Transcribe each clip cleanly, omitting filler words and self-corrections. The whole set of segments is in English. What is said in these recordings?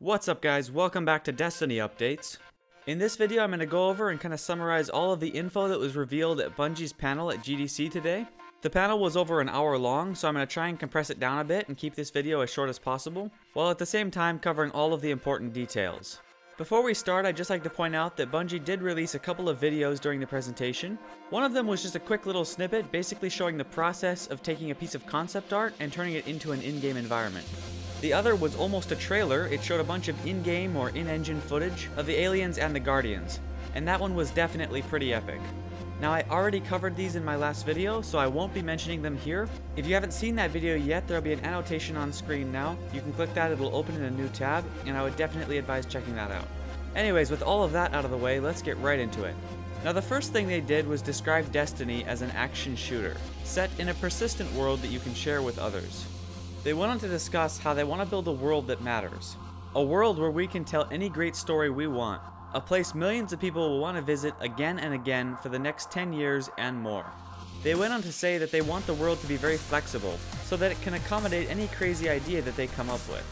What's up guys, welcome back to Destiny Updates. In this video I'm going to go over and kind of summarize all of the info that was revealed at Bungie's panel at GDC today. The panel was over an hour long, so I'm going to try and compress it down a bit and keep this video as short as possible, while at the same time covering all of the important details. Before we start, I'd just like to point out that Bungie did release a couple of videos during the presentation. One of them was just a quick little snippet basically showing the process of taking a piece of concept art and turning it into an in-game environment. The other was almost a trailer. It showed a bunch of in-game or in-engine footage of the aliens and the Guardians, and that one was definitely pretty epic. Now I already covered these in my last video, so I won't be mentioning them here. If you haven't seen that video yet, there'll be an annotation on screen now. You can click that, it'll open in a new tab, and I would definitely advise checking that out. Anyways, with all of that out of the way, let's get right into it. Now the first thing they did was describe Destiny as an action shooter, set in a persistent world that you can share with others. They went on to discuss how they want to build a world that matters. A world where we can tell any great story we want. A place millions of people will want to visit again and again for the next 10 years and more. They went on to say that they want the world to be very flexible, so that it can accommodate any crazy idea that they come up with.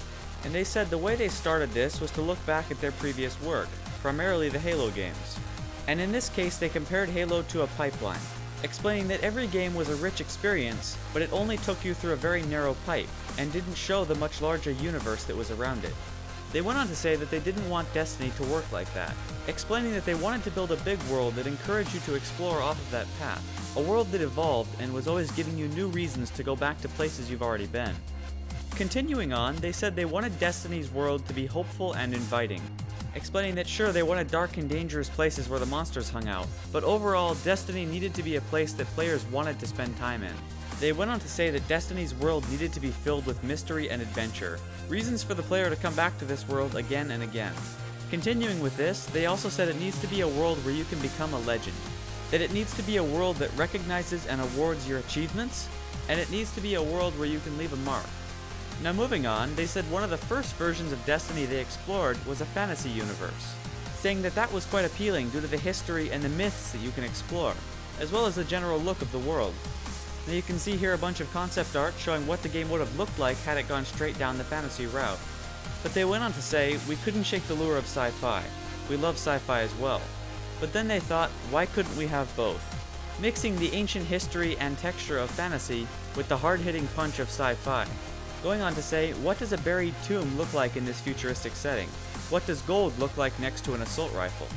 And they said the way they started this was to look back at their previous work, primarily the Halo games. And in this case they compared Halo to a pipeline, explaining that every game was a rich experience, but it only took you through a very narrow pipe, and didn't show the much larger universe that was around it. They went on to say that they didn't want Destiny to work like that, explaining that they wanted to build a big world that encouraged you to explore off of that path, a world that evolved and was always giving you new reasons to go back to places you've already been. Continuing on, they said they wanted Destiny's world to be hopeful and inviting, explaining that sure, they wanted dark and dangerous places where the monsters hung out, but overall, Destiny needed to be a place that players wanted to spend time in. They went on to say that Destiny's world needed to be filled with mystery and adventure, reasons for the player to come back to this world again and again. Continuing with this, they also said it needs to be a world where you can become a legend, that it needs to be a world that recognizes and awards your achievements, and it needs to be a world where you can leave a mark. Now moving on, they said one of the first versions of Destiny they explored was a fantasy universe, saying that that was quite appealing due to the history and the myths that you can explore, as well as the general look of the world. Now you can see here a bunch of concept art showing what the game would have looked like had it gone straight down the fantasy route. But they went on to say, we couldn't shake the lure of sci-fi. We love sci-fi as well. But then they thought, why couldn't we have both? Mixing the ancient history and texture of fantasy with the hard-hitting punch of sci-fi. Going on to say, what does a buried tomb look like in this futuristic setting? What does gold look like next to an assault rifle?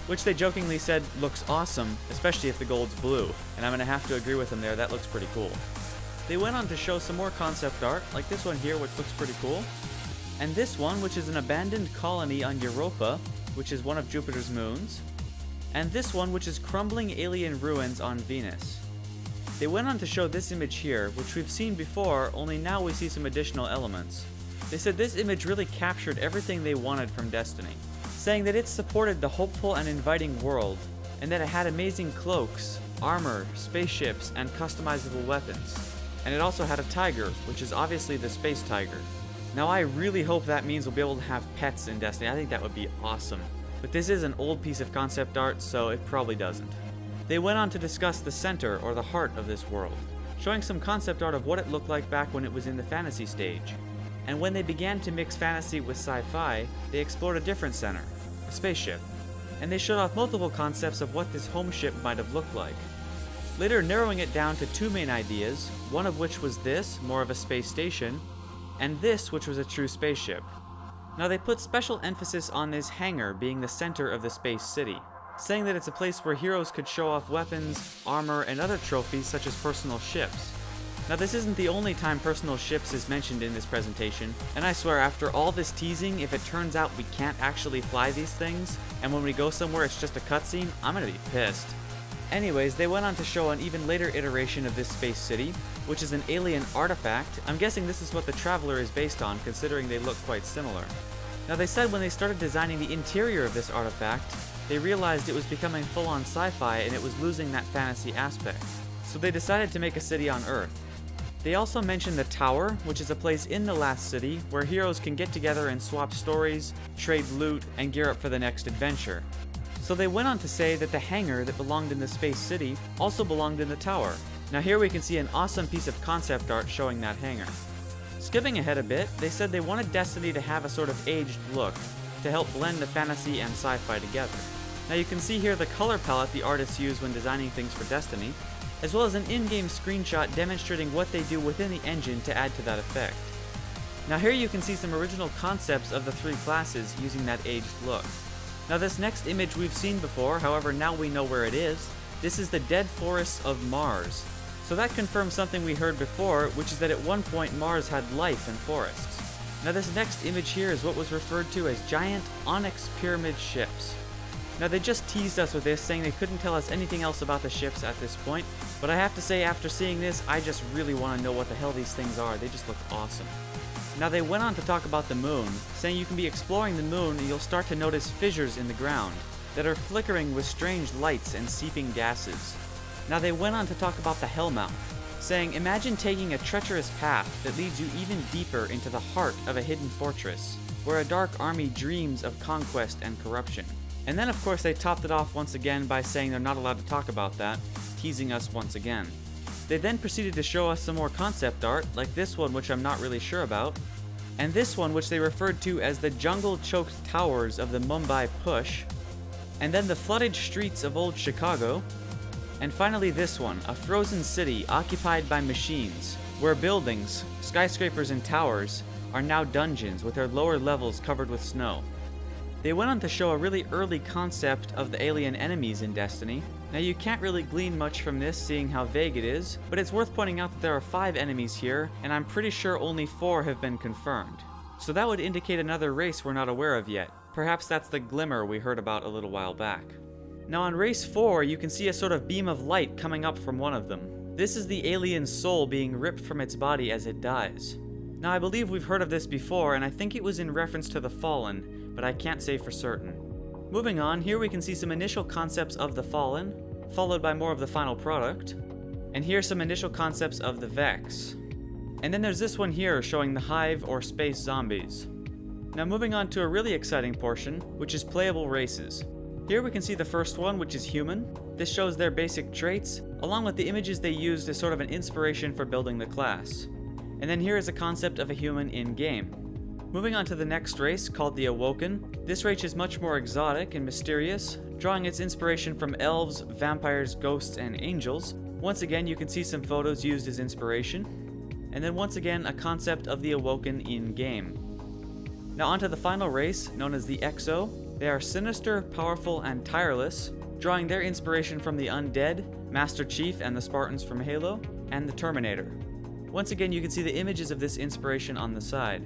Which they jokingly said looks awesome, especially if the gold's blue, and I'm going to have to agree with them there, that looks pretty cool. They went on to show some more concept art, like this one here which looks pretty cool, and this one which is an abandoned colony on Europa, which is one of Jupiter's moons, and this one which is crumbling alien ruins on Venus. They went on to show this image here, which we've seen before, only now we see some additional elements. They said this image really captured everything they wanted from Destiny, saying that it supported the hopeful and inviting world, and that it had amazing cloaks, armor, spaceships, and customizable weapons. And it also had a tiger, which is obviously the space tiger. Now I really hope that means we'll be able to have pets in Destiny. I think that would be awesome. But this is an old piece of concept art, so it probably doesn't. They went on to discuss the center, or the heart of this world, showing some concept art of what it looked like back when it was in the fantasy stage. And when they began to mix fantasy with sci-fi, they explored a different center, a spaceship, and they showed off multiple concepts of what this home ship might have looked like. Later narrowing it down to two main ideas, one of which was this, more of a space station, and this, which was a true spaceship. Now they put special emphasis on this hangar being the center of the space city, saying that it's a place where heroes could show off weapons, armor, and other trophies such as personal ships. Now this isn't the only time personal ships is mentioned in this presentation, and I swear after all this teasing, if it turns out we can't actually fly these things, and when we go somewhere it's just a cutscene, I'm gonna be pissed. Anyways, they went on to show an even later iteration of this space city, which is an alien artifact. I'm guessing this is what the Traveler is based on, considering they look quite similar. Now they said when they started designing the interior of this artifact, they realized it was becoming full-on sci-fi and it was losing that fantasy aspect. So they decided to make a city on Earth. They also mentioned the Tower, which is a place in the last city where heroes can get together and swap stories, trade loot, and gear up for the next adventure. So they went on to say that the hangar that belonged in the space city also belonged in the tower. Now here we can see an awesome piece of concept art showing that hangar. Skipping ahead a bit, they said they wanted Destiny to have a sort of aged look, to help blend the fantasy and sci-fi together. Now you can see here the color palette the artists use when designing things for Destiny, as well as an in-game screenshot demonstrating what they do within the engine to add to that effect. Now here you can see some original concepts of the 3 classes using that aged look. Now this next image we've seen before, however now we know where it is. This is the dead forests of Mars. So that confirms something we heard before, which is that at one point Mars had life in forests. Now this next image here is what was referred to as giant onyx pyramid ships. Now they just teased us with this, saying they couldn't tell us anything else about the ships at this point, but I have to say after seeing this, I just really want to know what the hell these things are. They just look awesome. Now they went on to talk about the moon, saying you can be exploring the moon and you'll start to notice fissures in the ground that are flickering with strange lights and seeping gases. Now they went on to talk about the Hellmouth, saying imagine taking a treacherous path that leads you even deeper into the heart of a hidden fortress, where a dark army dreams of conquest and corruption. And then of course they topped it off once again by saying they're not allowed to talk about that, teasing us once again. They then proceeded to show us some more concept art, like this one which I'm not really sure about, and this one which they referred to as the jungle-choked towers of the Mumbai Push, and then the flooded streets of old Chicago, and finally this one, a frozen city occupied by machines, where buildings, skyscrapers and towers, are now dungeons with their lower levels covered with snow. They went on to show a really early concept of the alien enemies in Destiny. Now you can't really glean much from this seeing how vague it is, but it's worth pointing out that there are 5 enemies here, and I'm pretty sure only 4 have been confirmed. So that would indicate another race we're not aware of yet. Perhaps that's the Glimmer we heard about a little while back. Now on race 4, you can see a sort of beam of light coming up from one of them. This is the alien's soul being ripped from its body as it dies. Now I believe we've heard of this before, and I think it was in reference to the Fallen, but I can't say for certain. Moving on, here we can see some initial concepts of the Fallen, followed by more of the final product. And here's some initial concepts of the Vex. And then there's this one here showing the Hive or Space Zombies. Now moving on to a really exciting portion, which is playable races. Here we can see the first one, which is human. This shows their basic traits, along with the images they used as sort of an inspiration for building the class. And then here is a concept of a human in-game. Moving on to the next race, called the Awoken. This race is much more exotic and mysterious, drawing its inspiration from elves, vampires, ghosts, and angels. Once again, you can see some photos used as inspiration. And then once again, a concept of the Awoken in-game. Now onto the final race, known as the Exo. They are sinister, powerful, and tireless, drawing their inspiration from the Undead, Master Chief and the Spartans from Halo, and the Terminator. Once again, you can see the images of this inspiration on the side.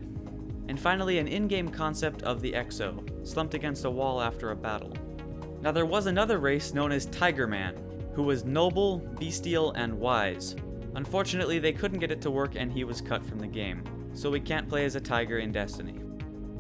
And finally, an in-game concept of the Exo, slumped against a wall after a battle. Now there was another race known as Tiger Man, who was noble, bestial, and wise. Unfortunately, they couldn't get it to work and he was cut from the game, so we can't play as a tiger in Destiny.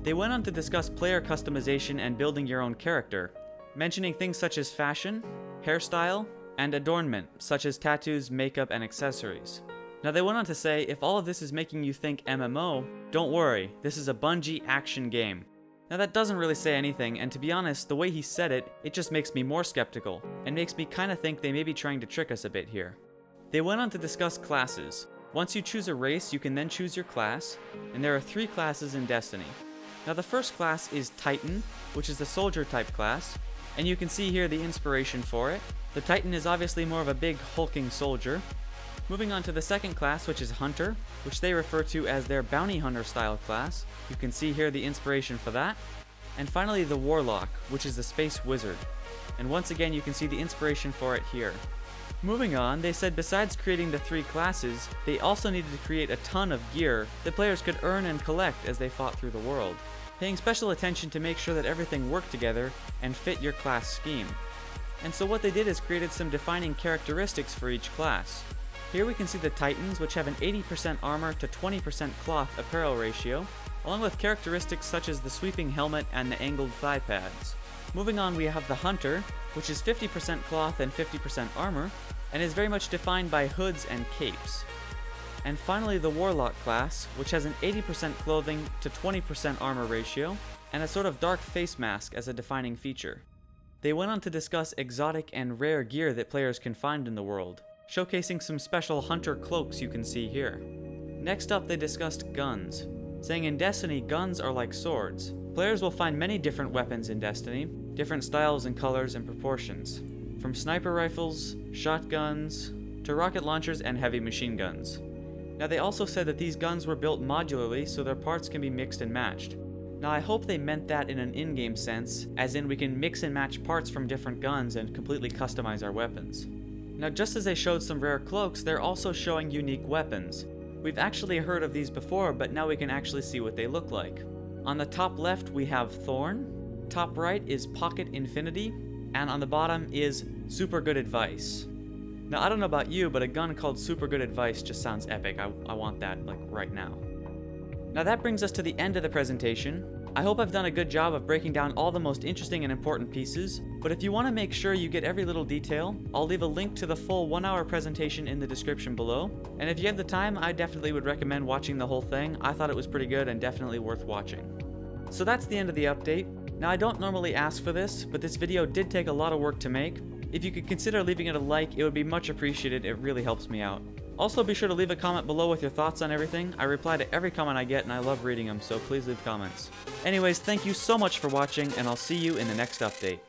They went on to discuss player customization and building your own character, mentioning things such as fashion, hairstyle, and adornment, such as tattoos, makeup, and accessories. Now they went on to say, if all of this is making you think MMO, don't worry, this is a Bungie action game. Now that doesn't really say anything, and to be honest, the way he said it, it just makes me more skeptical, and makes me kinda think they may be trying to trick us a bit here. They went on to discuss classes. Once you choose a race, you can then choose your class, and there are 3 classes in Destiny. Now the first class is Titan, which is the soldier type class, and you can see here the inspiration for it. The Titan is obviously more of a big hulking soldier. Moving on to the second class, which is Hunter, which they refer to as their bounty hunter style class. You can see here the inspiration for that. And finally the Warlock, which is the space wizard. And once again you can see the inspiration for it here. Moving on, they said besides creating the 3 classes, they also needed to create a ton of gear that players could earn and collect as they fought through the world, paying special attention to make sure that everything worked together and fit your class scheme. And so what they did is created some defining characteristics for each class. Here we can see the Titans, which have an 80% armor to 20% cloth apparel ratio, along with characteristics such as the sweeping helmet and the angled thigh pads. Moving on, we have the Hunter, which is 50% cloth and 50% armor, and is very much defined by hoods and capes. And finally the Warlock class, which has an 80% clothing to 20% armor ratio, and a sort of dark face mask as a defining feature. They went on to discuss exotic and rare gear that players can find in the world, showcasing some special hunter cloaks you can see here. Next up, they discussed guns, saying in Destiny, guns are like swords. Players will find many different weapons in Destiny, different styles and colors and proportions, from sniper rifles, shotguns, to rocket launchers and heavy machine guns. Now they also said that these guns were built modularly so their parts can be mixed and matched. Now I hope they meant that in an in-game sense, as in we can mix and match parts from different guns and completely customize our weapons. Now just as they showed some rare cloaks, they're also showing unique weapons. We've actually heard of these before, but now we can actually see what they look like. On the top left we have Thorn, top right is Pocket Infinity, and on the bottom is Super Good Advice. Now I don't know about you, but a gun called Super Good Advice just sounds epic. I want that, like, right now. Now that brings us to the end of the presentation. I hope I've done a good job of breaking down all the most interesting and important pieces, but if you want to make sure you get every little detail, I'll leave a link to the full 1-hour presentation in the description below, and if you have the time, I definitely would recommend watching the whole thing. I thought it was pretty good and definitely worth watching. So that's the end of the update. Now I don't normally ask for this, but this video did take a lot of work to make. If you could consider leaving it a like, it would be much appreciated. It really helps me out. Also, be sure to leave a comment below with your thoughts on everything. I reply to every comment I get and I love reading them, so please leave comments. Anyways, thank you so much for watching, and I'll see you in the next update.